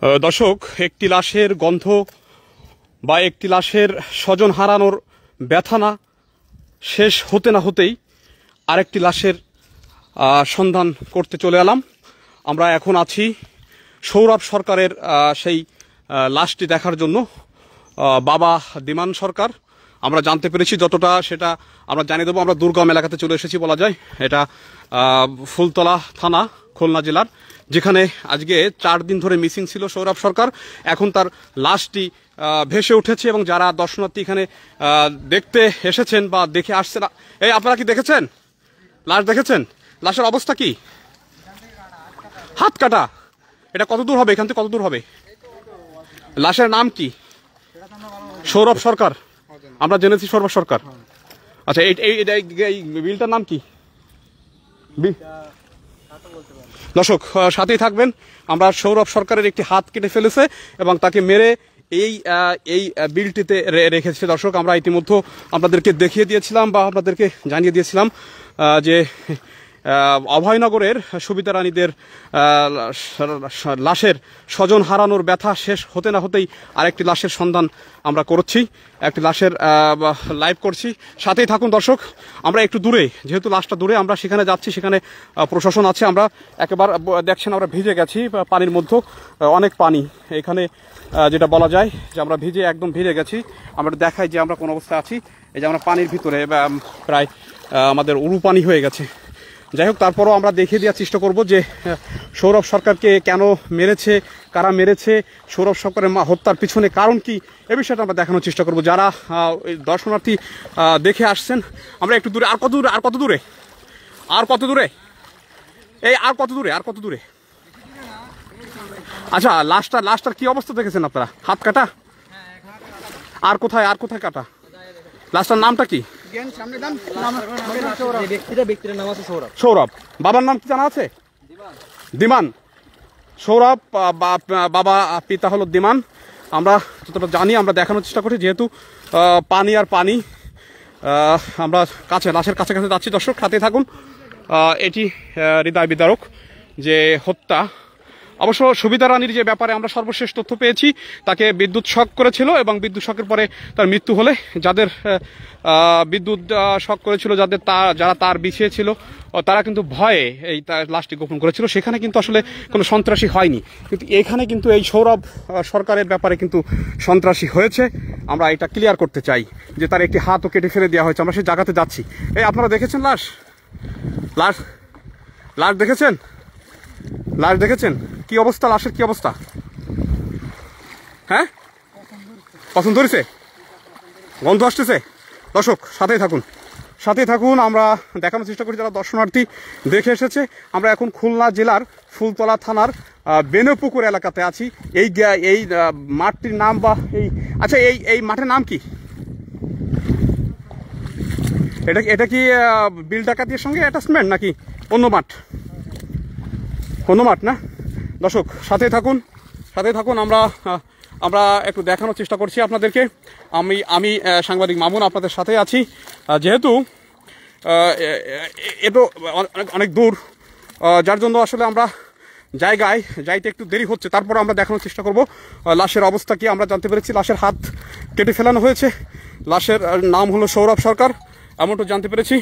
দর্শক, একটি লাশের গন্ধ বা একটি লাশের স্বজন হারানোর ব্যথা না শেষ হতে না হতেই আরেকটি লাশের সন্ধান করতে চলে এলাম। আমরা এখন আছি সৌরভ সরকারের সেই লাশটি দেখার জন্য। বাবা দিমান সরকার, আমরা জানতে পেরেছি যতটা সেটা আমরা জানিয়ে দেবো। আমরা দুর্গম এলাকাতে চলে এসেছি বলা যায়। এটা ফুলতলা থানা, খুলনা জেলার, যেখানে আজকে 4 দিন ধরে মিসিং ছিল সৌরভ সরকার। এখন তার লাশটি ভেসে উঠেছে এবং যারা দর্শনার্থী এখানে দেখতে এসেছেন বা দেখে আসছেন, এই আপনারা কি দেখেছেন? লাশ দেখেছেন? লাশের অবস্থা কি? হাত কাটা। এটা কত দূর হবে? এখান থেকে কত দূর হবে? লাশের নাম কি? সৌরভ সরকার। আমরা জেনেছি সৌরভ সরকার। আচ্ছা, এই বিলটার নাম কি? দর্শক, সাথেই থাকবেন। আমরা সৌরভ সরকারের একটি হাত কেটে ফেলেছে এবং তাকে মেরে এই বিলটিতে রেখেছে। দর্শক, আমরা ইতিমধ্যে আপনাদেরকে দেখিয়ে দিয়েছিলাম বা আপনাদেরকে জানিয়ে দিয়েছিলাম যে অভয়নগরের সুবিধা রানীদের লাশের স্বজন হারানোর ব্যথা শেষ হতে না হতেই আরেকটি লাশের সন্ধান আমরা করছি, একটি লাশের লাইভ করছি। সাথেই থাকুন দর্শক। আমরা একটু দূরে, যেহেতু লাশটা দূরে, আমরা সেখানে যাচ্ছি। সেখানে প্রশাসন আছে। আমরা একেবারে দেখছেন আমরা ভিজে গেছি পানির মধ্যে, অনেক পানি এখানে, যেটা বলা যায় যে আমরা একদম ভিজে গেছি। আমরা দেখাই যে আমরা কোন অবস্থায় আছি। এই যে আমরা পানির ভিতরে, প্রায় আমাদের উরু পানি হয়ে গেছে। যাই হোক, তারপরও আমরা দেখিয়ে দেওয়ার চেষ্টা করব যে সৌরভ সরকারকে কেন মেরেছে, কারা মেরেছে, সৌরভ সরকারের হত্যার পিছনে কারণ কি, এ বিষয়টা আমরা দেখানোর চেষ্টা করব। যারা দর্শনার্থী দেখে আসছেন, আমরা একটু দূরে। আর কত দূরে? আর কত দূরে? আর কত দূরে? এই আর কত দূরে? আর কত দূরে? আচ্ছা, লাশটার কি অবস্থা দেখেছেন আপনারা? হাত কাটা? আর কোথায়? আর কোথায় কাটা? লাশটার নামটা কি? সৌরভ। বাবার নাম কি জানা আছে? দিমান। সৌরভ বাবা, পিতা হলো দিমান। আমরা যতটা জানি আমরা দেখানোর চেষ্টা করছি, যেহেতু পানি আর পানি। আমরা লাশের কাছাকাছি যাচ্ছি। দর্শক, সাথে থাকুন। এটি হৃদয় বিদারক যে হত্যা। অবশ্য সুবিধা রানীর যে ব্যাপারে আমরা সর্বশেষ তথ্য পেয়েছি, তাকে বিদ্যুৎ শক করেছিল এবং বিদ্যুৎ শকের পরে তার মৃত্যু হলে যাদের বিদ্যুৎ শক করেছিল, যারা তার বিছিয়েছিল, তারা কিন্তু ভয়ে এই লাশটি গোপন করেছিল। সেখানে কিন্তু আসলে কোনো সন্ত্রাসী হয়নি, কিন্তু এখানে কিন্তু এই সৌরভ সরকারের ব্যাপারে কিন্তু সন্ত্রাসী হয়েছে। আমরা এটা ক্লিয়ার করতে চাই যে তার একটি হাতও কেটে ফেলে দেওয়া হয়েছে। আমরা সেই জায়গাতে যাচ্ছি। এই আপনারা দেখেছেন লাশ? দেখেছেন? লাশ দেখেছেন? কি অবস্থা? লাশের কি অবস্থা? হ্যাঁ, পছন্দ হয়েছে? গন্ধ আসতেছে? দর্শক, সাথেই থাকুন। আমরা দেখানোর চেষ্টা করি যারা দর্শনার্থী দেখে এসেছে। আমরা এখন খুলনা জেলার ফুলতলা থানার বেনপুকুর এলাকাতে আছি। এই মাঠটির নাম বা আচ্ছা, এই মাঠের নাম কি? এটা কি বিল ডাকাতির সঙ্গে অ্যাটাচমেন্ট নাকি অন্য মাঠ? অন্য মাঠ না? দর্শক, সাথে থাকুন। আমরা একটু দেখানোর চেষ্টা করছি আপনাদেরকে। আমি সাংবাদিক মামুন আপনাদের সাথে আছি। যেহেতু এতো অনেক দূর, যার জন্য আসলে আমরা জায়গায় যাইতে একটু দেরি হচ্ছে। তারপর আমরা দেখানোর চেষ্টা করব লাশের অবস্থা কি। আমরা জানতে পেরেছি লাশের হাত কেটে ফেলানো হয়েছে। লাশের নাম হলো সৌরভ সরকার, এমনটা জানতে পেরেছি।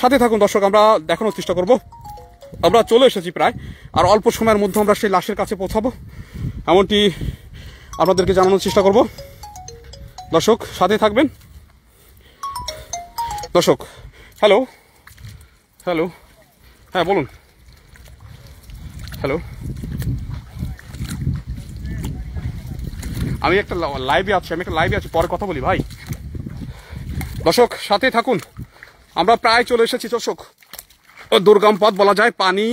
সাথে থাকুন দর্শক, আমরা দেখানোর চেষ্টা করব। আমরা চলে এসেছি প্রায়, আর অল্প সময়ের মধ্যে আমরা সেই লাশের কাছে পৌঁছাবো, এমনটি আপনাদেরকে জানানোর চেষ্টা করব। দর্শক, সাথে থাকবেন। দর্শক, হ্যালো, হ্যাঁ বলুন। হ্যালো, আমি একটা লাইভে আছি, পরে কথা বলি ভাই। দর্শক, সাথে থাকুন। আমরা প্রায় চলে এসেছি দর্শক। দুর্গম পথ বলা যায়, পানি,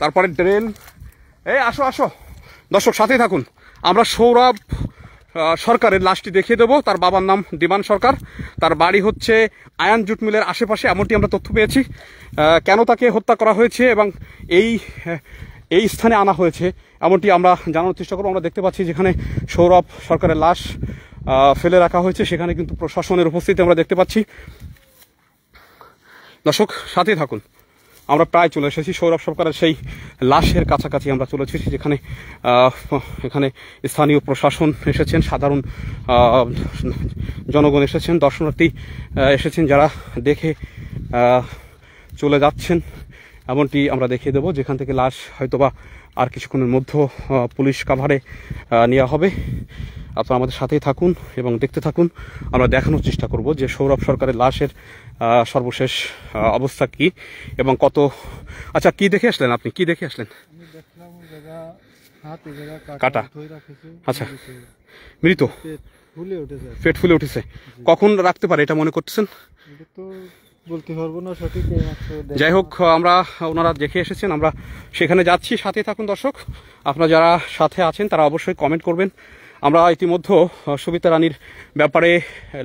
তারপরে ড্রেন। আসো দর্শক, সাথে থাকুন। আমরা সৌরভ সরকারের লাশটি দেখিয়ে দেবো। তার বাবার নাম দিমান সরকার, তার বাড়ি হচ্ছে আয়ান জুট মিলের আশেপাশে, এমনটি আমরা তথ্য পেয়েছি। কেন তাকে হত্যা করা হয়েছে এবং এই স্থানে আনা হয়েছে, এমনটি আমরা জানানোর চেষ্টা করবো। আমরা দেখতে পাচ্ছি যেখানে সৌরভ সরকারের লাশ ফেলে রাখা হয়েছে, সেখানে কিন্তু প্রশাসনের উপস্থিতি আমরা দেখতে পাচ্ছি। দর্শক, সাথে থাকুন। আমরা প্রায় চলে এসেছি সৌরভ সরকারের সেই লাশের কাছাকাছি আমরা চলে এসেছি, যেখানে এখানে স্থানীয় প্রশাসন এসেছেন, সাধারণ জনগণ এসেছেন, দর্শনার্থী এসেছেন, যারা দেখে চলে যাচ্ছেন। এমনটি আমরা দেখিয়ে দেবো, যেখান থেকে লাশ হয়তোবা আর কিছুক্ষণের মধ্যে পুলিশ কাভারে নেওয়া হবে। আপনারা আমাদের সাথেই থাকুন এবং দেখতে থাকুন। আমরা দেখানোর চেষ্টা করব যে সৌরভ সরকারের লাশের সর্বশেষ অবস্থা কি এবং কত। আচ্ছা, কি দেখে আসলেন আপনি? কি দেখে আসলেন? কাটা। আচ্ছা, মৃত, পেট ফুলে উঠেছে। কখন রাখতে পারে এটা মনে করতেছেন? বলতে পারবো না সঠিক। যাই হোক, আমরা ওনারা দেখে এসেছেন, আমরা সেখানে যাচ্ছি। সাথে থাকুন দর্শক। আপনারা যারা সাথে আছেন তারা অবশ্যই কমেন্ট করবেন। আমরা ইতিমধ্যে সবিতা রানীর ব্যাপারে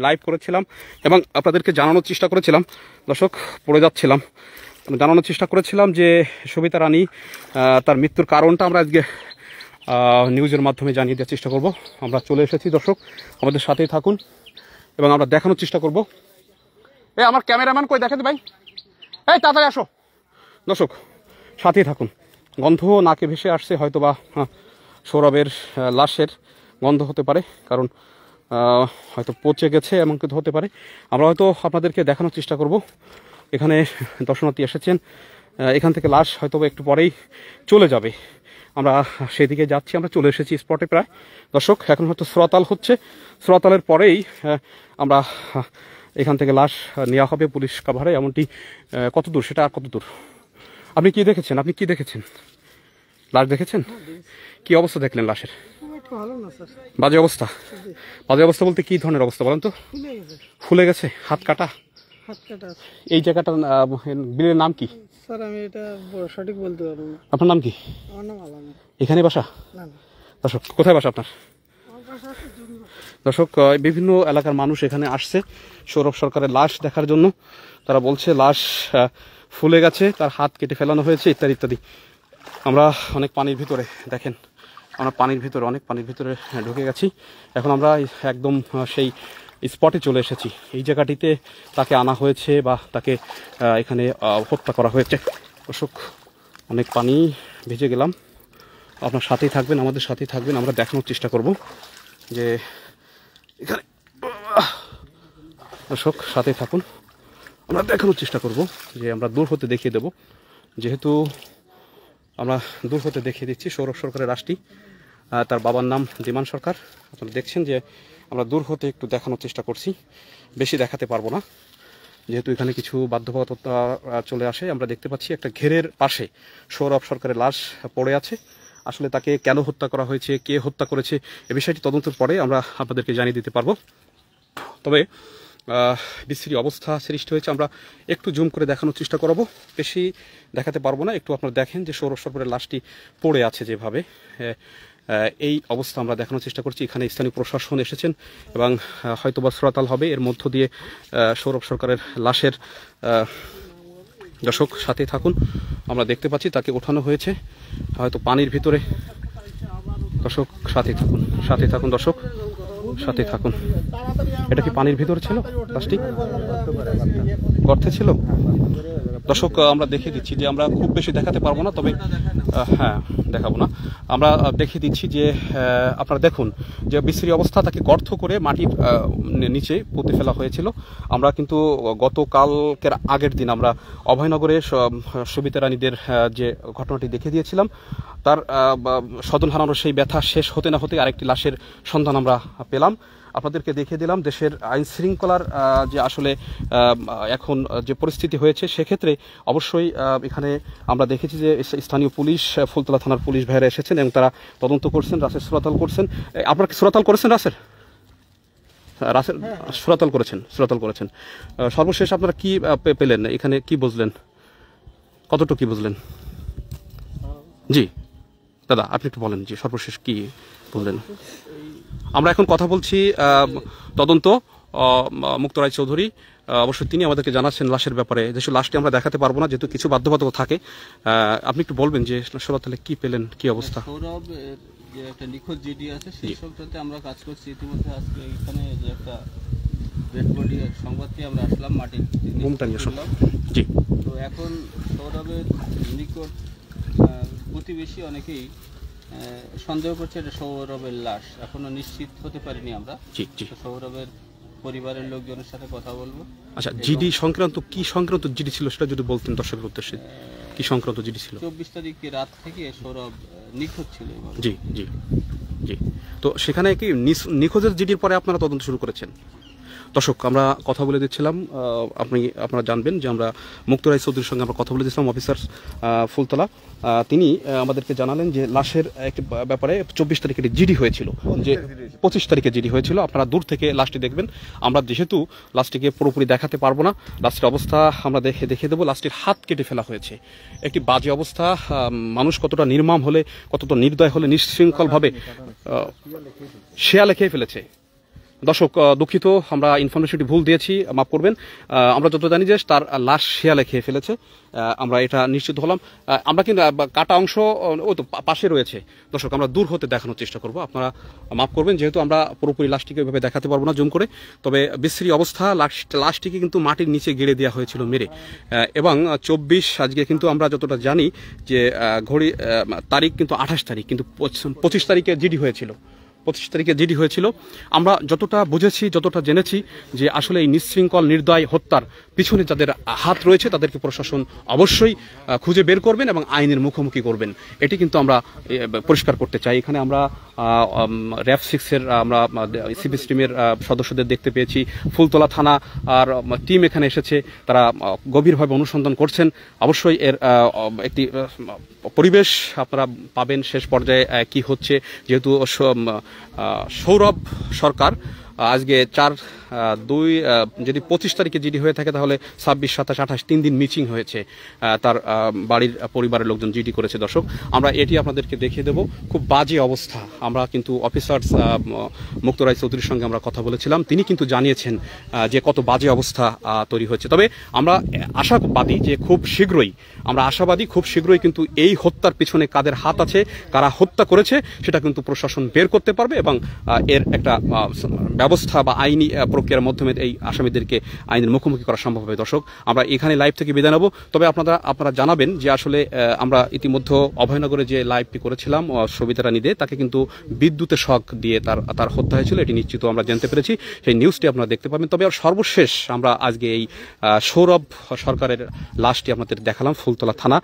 লাইভ করেছিলাম এবং আপনাদেরকে জানানোর চেষ্টা করেছিলাম, দর্শক পড়ে যাচ্ছিলাম, জানানোর চেষ্টা করেছিলাম যে সবিতা রানী তার মৃত্যুর কারণটা আমরা আজকে নিউজের মাধ্যমে জানিয়ে দেওয়ার চেষ্টা করব। আমরা চলে এসেছি দর্শক, আমাদের সাথেই থাকুন এবং আমরা দেখানোর চেষ্টা করব। আমার ক্যামেরাম্যান কই, দেখেন ভাই, এই তাড়াতাড়ি আসো। দর্শক সাথেই থাকুন। গন্ধ নাকে ভেসে আসছে, হয়তো বা সৌরভের লাশের গন্ধ হতে পারে, কারণ হয়তো পচে গেছে এমন কিছু হতে পারে। আমরা হয়তো আপনাদেরকে দেখানোর চেষ্টা করব। এখানে দর্শনার্থী এসেছেন, এখান থেকে লাশ হয়তো একটু পরেই চলে যাবে। আমরা সেদিকে যাচ্ছি, আমরা চলে এসেছি স্পটে প্রায়। দর্শক এখন হয়তো শ্রোতাল হচ্ছে, শ্রোতালের পরেই আমরা এখান থেকে লাশ নেওয়া হবে পুলিশ কাভারে। এমনটি কত দূর সেটা আর কত দূর? আপনি কি দেখেছেন? আপনি কি দেখেছেন? লাশ দেখেছেন? কি অবস্থা দেখলেন লাশের? বাজে অবস্থা। বাজে অবস্থা বলতে কি ধরনের অবস্থা বলেন তো? ফুলে গেছে, হাত কাটা। এই জায়গাটা বিলের নাম কি? স্যার আমি এটা সঠিক বলতে পারবো না। আপনার নাম কি? আমার নাম আলাম। এখানে বাসা? দর্শক কোথায় বাসা আপনার? দর্শক বিভিন্ন এলাকার মানুষ এখানে আসছে সৌরভ সরকারের লাশ দেখার জন্য। তারা বলছে লাশ ফুলে গেছে, তার হাত কেটে ফেলানো হয়েছে ইত্যাদি ইত্যাদি। আমরা অনেক পানির ভিতরে, দেখেন আমরা পানির ভিতরে, অনেক পানির ভিতরে ঢুকে গেছি। এখন আমরা একদম সেই স্পটে চলে এসেছি। এই জায়গাটিতে তাকে আনা হয়েছে বা তাকে এখানে হত্যা করা হয়েছে। দর্শক অনেক পানি, ভিজে গেলাম। আপনার সাথেই থাকবেন, আমাদের সাথেই থাকবেন। আমরা দেখানোর চেষ্টা করব যে এখানে, দর্শক সাথে থাকুন, আমরা দেখানোর চেষ্টা করব যে আমরা দূর হতে দেখিয়ে দেব। যেহেতু আমরা দূর হতে দেখিয়ে দিচ্ছি সৌরভ সরকারের লাশটি, তার বাবার নাম দিমান সরকার। আপনারা দেখছেন যে আমরা দূর হতে একটু দেখানোর চেষ্টা করছি, বেশি দেখাতে পারবো না যেহেতু এখানে কিছু বাধ্যবাধকতা চলে আসে। আমরা দেখতে পাচ্ছি একটা ঘেরের পাশে সৌরভ সরকারের লাশ পড়ে আছে। আসলে তাকে কেন হত্যা করা হয়েছে, কে হত্যা করেছে, এ বিষয়টি তদন্তের পরে আমরা আপনাদেরকে জানিয়ে দিতে পারবো। তবে বিশ্রী অবস্থা সৃষ্টি হয়েছে। আমরা একটু জুম করে দেখানোর চেষ্টা করব, বেশি দেখাতে পারবো না। একটু আপনারা দেখেন যে সৌরভ সরকারের লাশটি পড়ে আছে যেভাবে, এই অবস্থা আমরা দেখানোর চেষ্টা করছি। এখানে স্থানীয় প্রশাসন এসেছেন এবং হয়তোবা শ্রোতাল হবে এর মধ্য দিয়ে সৌরভ সরকারের লাশের। দর্শক সাথে থাকুন, আমরা দেখতে পাচ্ছি তাকে ওঠানো হয়েছে হয়তো পানির ভিতরে। দর্শক সাথে থাকুন, সাথে থাকুন দর্শক, সাথে থাকুন। এটা কি পানির ভিতরে ছিল লাশটি? গর্তে ছিল? দর্শক আমরা দেখিয়ে দিচ্ছি যে আমরা খুব বেশি দেখাতে পারবো না, তবে হ্যাঁ দেখাবো না, আমরা দেখিয়ে দিচ্ছি যে আপনারা দেখুন যে বিশ্রী অবস্থা, তাকে গর্ত করে মাটির নিচে পুঁতে ফেলা হয়েছিল। আমরা কিন্তু গতকালকের আগের দিন আমরা অভয়নগরে সবিতা রানীদের যে ঘটনাটি দেখে দিয়েছিলাম, তার স্বজন হারানোর সেই ব্যথা শেষ হতে না হতে আরেকটি লাশের সন্ধান আমরা পেলাম। আপনাদেরকে দেখিয়ে দিলাম দেশের আইন শৃঙ্খলার যে আসলে এখন যে পরিস্থিতি হয়েছে, সেক্ষেত্রে অবশ্যই এখানে আমরা দেখেছি যে স্থানীয় পুলিশ, ফুলতলা থানার পুলিশ ভাইরা এসেছেন এবং তারা তদন্ত করছেন, রাসের শ্রোতাল করছেন। আপনারা কি শ্রোতাল করেছেন? রাসের শ্রোতাল করেছেন, শ্রোতাল করেছেন। সর্বশেষ আপনারা কি পেলেন এখানে, কি বুঝলেন, কতটুকু কি বুঝলেন? জি দাদা আপনি একটু বলেন যে সর্বশেষ কি বুঝলেন? আমরা এখন কথা বলছি তদন্ত মুক্ত রায় চৌধুরী, অবশ্যই তিনি আমাদেরকে জানাচ্ছেন লাশের ব্যাপারে। যেসব লাশটি আমরা দেখাতে পারবো না যেহেতু কিছু বাধ্যবাধকতা থাকে, আপনি একটু বলবেন যে সৌরভ কি পেলেন, কি অবস্থা? সৌরভ যে একটা নিখোঁজ জিডি আছে সেই সবটাতে আমরা কাজ করছি ইতিমধ্যে। আজকে এখানে যে একটা ডেড বডি সংবাদ পেয়ে আমরা আসলাম, মাটির ঘুমটা নিয়ে আসলাম। জি, তো এখন সৌরভের নিকট প্রতিবেশী অনেকেই সন্দেহ করছে এটা সৌরভের লাশ, এখনো নিশ্চিত হতে পারিনি আমরা। জি জি। তো সৌরভের পরিবারের লোকজনের সাথে কথা বলবো। আচ্ছা, জিডি সংক্রান্ত কি সংক্রান্ত জিডি ছিল সেটা যদি বলতেন দর্শকের উদ্দেশ্যে, কি সংক্রান্ত জিডি ছিল? 24 তারিখে রাত থেকে সৌরভ নিখোঁজ ছিল। জি জি জি। তো সেখানে কি নিখোঁজের জিডির পরে আপনারা তদন্ত শুরু করেছেন? দর্শক, আমরা কথা বলে দিচ্ছিলাম, আপনারা জানবেন যে আমরা মুক্ত রায় চৌধুরীর সঙ্গে আমরা কথা বলে দিচ্ছিলাম, অফিসার ফুলতলা। তিনি আমাদেরকে জানালেন যে লাশের একটি ব্যাপারে 24 তারিখে জিডি হয়েছিল, যে 25 তারিখে জিডি হয়েছিল। আপনারা দূর থেকে লাশটি দেখবেন। আমরা যেহেতু লাশটিকে পুরোপুরি দেখাতে পারবো না, লাশটির অবস্থা আমরা দেখিয়ে দেবো। লাশটির হাত কেটে ফেলা হয়েছে, একটি বাজে অবস্থা। মানুষ কতটা নির্মম হলে, কতটা নির্দয় হলে নিঃশৃঙ্খলভাবে শেয়ালে খেয়ে ফেলেছে। দর্শক, দুঃখিত, আমরা ইনফরমেশনটি ভুল দিয়েছি, মাফ করবেন। আমরা যত জানি যে তার লাশ শিয়ালে খেয়ে ফেলেছে, আমরা এটা নিশ্চিত হলাম। আমরা কিন্তু কাটা অংশ ওই তো পাশে রয়েছে। দর্শক, আমরা দূর হতে দেখানোর চেষ্টা করব, আপনারা মাফ করবেন, যেহেতু আমরা পুরোপুরি লাশটিকে ওইভাবে দেখাতে পারবো না জুম করে। তবে বিশ্রী অবস্থা, লাশটিকে কিন্তু মাটির নিচে গেড়ে দেওয়া হয়েছিল মেরে। এবং 24 আজকে কিন্তু আমরা যতটা জানি যে ঘড়ি তারিখ কিন্তু 28 তারিখ, কিন্তু 25 তারিখে জিডি হয়েছিল। 25 তারিখে জিডি হয়েছিল। আমরা যতটা বুঝেছি, যতটা জেনেছি যে আসলে এই নিঃশৃঙ্খল নির্দয় হত্যার পিছনে যাদের হাত রয়েছে তাদেরকে প্রশাসন অবশ্যই খুঁজে বের করবেন এবং আইনের মুখোমুখি করবেন, এটি কিন্তু আমরা পরিষ্কার করতে চাই। এখানে আমরা র্যাব 6-এর আমরা সিভিস টিমের সদস্যদের দেখতে পেয়েছি। ফুলতলা থানা আর টিম এখানে এসেছে, তারা গভীরভাবে অনুসন্ধান করছেন। অবশ্যই এর একটি পরিবেশ আপনারা পাবেন শেষ পর্যায়ে কি হচ্ছে, যেহেতু সৌরভ সরকার আজকে 4-2 যদি 25 তারিখে জিডি হয়ে থাকে তাহলে 26, 27, 28 3 দিন মিচিং হয়েছে। তার বাড়ির পরিবারের লোকজন জিডি করেছে। দর্শক, আমরা এটি আপনাদেরকে দেখিয়ে দেব। খুব বাজে অবস্থা। আমরা কিন্তু অফিসার্স মুক্ত রায় চৌধুরীর সঙ্গে আমরা কথা বলেছিলাম, তিনি কিন্তু জানিয়েছেন যে কত বাজে অবস্থা তৈরি হচ্ছে। তবে আমরা আশাবাদী যে খুব শীঘ্রই, খুব শীঘ্রই কিন্তু এই হত্যার পিছনে কাদের হাত আছে, কারা হত্যা করেছে সেটা কিন্তু প্রশাসন বের করতে পারবে এবং এর একটা ব্যবস্থা বা আইনি প্রক্রিয়ার মাধ্যমে এই আসামিদেরকে আইনের মুখোমুখি করা সম্ভব হবে। দর্শক, আমরা এখানে লাইভ থেকে বিদায় নেব। তবে আপনারা জানাবেন যে আসলে আমরা ইতিমধ্যে অভয়নগরে যে লাইভটি করেছিলাম সবিতা রানী দে, তাকে কিন্তু বিদ্যুতের শক দিয়ে তার হত্যা হয়েছিল, এটি নিশ্চিত আমরা জানতে পেরেছি। সেই নিউজটি আপনারা দেখতে পাবেন। তবে আর সর্বশেষ আমরা আজকে এই সৌরভ সরকারের লাশটি আপনাদের দেখালাম ফুলতলা থানা।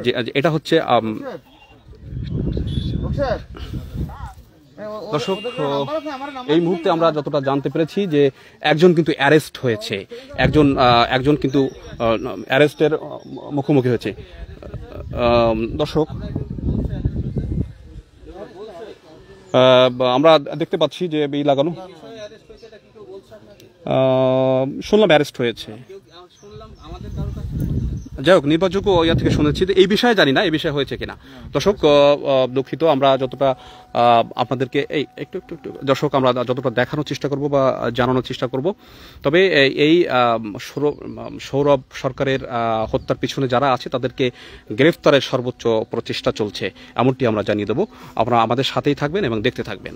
যে এটা হচ্ছে দর্শক, এই মুহূর্তে আমরা যতটা জানতে পেরেছি যে একজন কিন্তু অ্যারেস্ট হয়েছে, একজন কিন্তু অ্যারেস্টের মুখোমুখি হয়েছে। দর্শক, আমরা দেখতে পাচ্ছি যে এই লাগানো, শুনলাম অ্যারেস্ট হয়েছে। যাই হোক, নির্ভরযোগ্য ইয়া থেকে শুনেছি, এই বিষয়ে জানি না এই বিষয়ে হয়েছে কিনা। দর্শক, দুঃখিত, আমরা যতটা আপনাদেরকে একটু দর্শক আমরা যতটা দেখানোর চেষ্টা করব বা জানানোর চেষ্টা করব। তবে এই সৌরভ সরকারের হত্যার পিছনে যারা আছে তাদেরকে গ্রেফতারের সর্বোচ্চ প্রচেষ্টা চলছে, এমনটি আমরা জানিয়ে দেবো। আপনারা আমাদের সাথেই থাকবেন এবং দেখতে থাকবেন।